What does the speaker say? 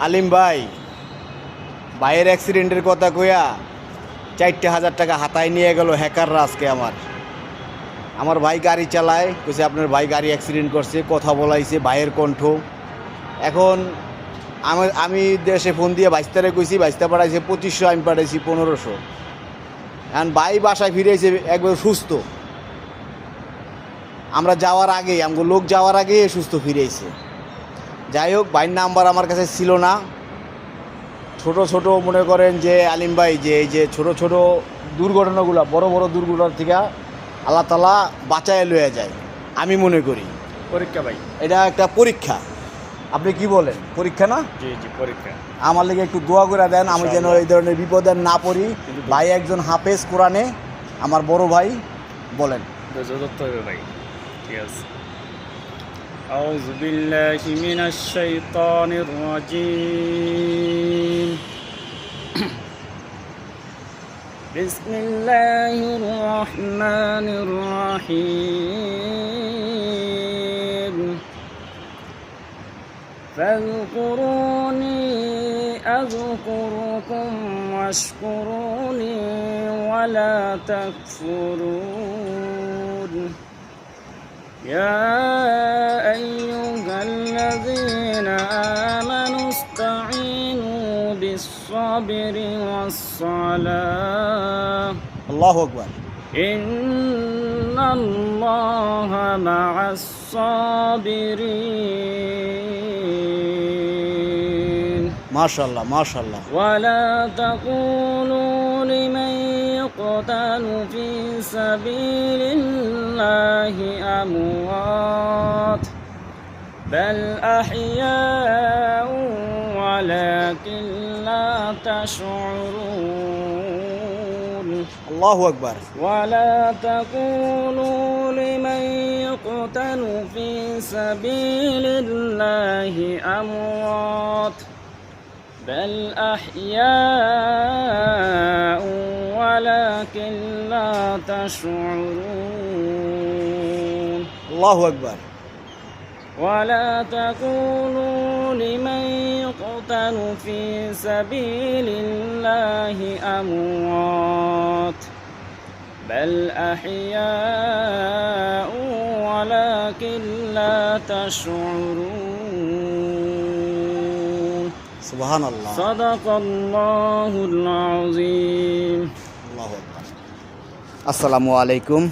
আলিম ভাই, ভাইয়ের অ্যাক্সিডেন্টের কথা কইয়া 4,000 টাকা হাতায় নিয়ে গেল হ্যাকাররা আজকে। আমার ভাই গাড়ি চালায়, কইছে আপনার ভাই গাড়ি অ্যাক্সিডেন্ট করছে, কথা বলাইছে ভাইয়ের কণ্ঠ। এখন আমি দেশে ফোন দিয়ে বাইস্তারে কইছি, বাইস্তা পাঠাইছে 2500, আমি পাঠাইছি 1500। এখন ভাই বাসায় ফিরেছে একবার সুস্থ। আমরা যাওয়ার আগেই, আমাকে লোক যাওয়ার আগেই সুস্থ ফিরেছে। যাই হোক, ভাইয়ের নাম্বার আমার কাছে ছিল না। ছোট ছোট মনে করেন যে আলিম ভাই, যে এই যে ছোট ছোট দুর্ঘটনাগুলো বড় বড় দুর্ঘটনা থেকে আল্লাহ তাআলা বাঁচায় লয়ে যায়, আমি মনে করি। পরীক্ষা ভাই, এটা একটা পরীক্ষা। আপনি কি বলেন, পরীক্ষা না? জি জি পরীক্ষা। আমার লেগে একটু দোয়া করে দেন, আমি যেন এই ধরনের বিপদে না পড়ি। ভাই একজন হাফেজ কোরআনে, আমার বড় ভাই। বলেন। ধরতে হবে ভাই, ঠিক আছে। আউযু বিল্লাহি মিনাশ শাইতানির রাজীম। বিসমিল্লাহির রহমানির রহিম। ফাযকুরুনি আযকুরুকুম ওয়াশকুরুনি ওয়ালা তাকফুরুন। يا أيها الذين آمنوا استعينوا بالصبر والصلاة আল্লাহু আকবার। إن الله مع الصابرين মাশাআল্লাহ মাশাআল্লাহ। ولا تقولوا لمن يقتل في سبيل الله أموات بل أحياء ولكن لا تشعرون. আল্লাহু আকবার। ولا تقولوا لمن يقتل في سبيل الله أموات بل أحياء ولكن لا تشعرون. আল্লাহু আকবার। ولا تقولوا لمن يقتل في سبيل الله أموات بل أحياء ولكن لا تشعرون. সুবহানাল্লাহ। صدق الله العظيم. আল্লাহু আকবার। আসসালামু আলাইকুম।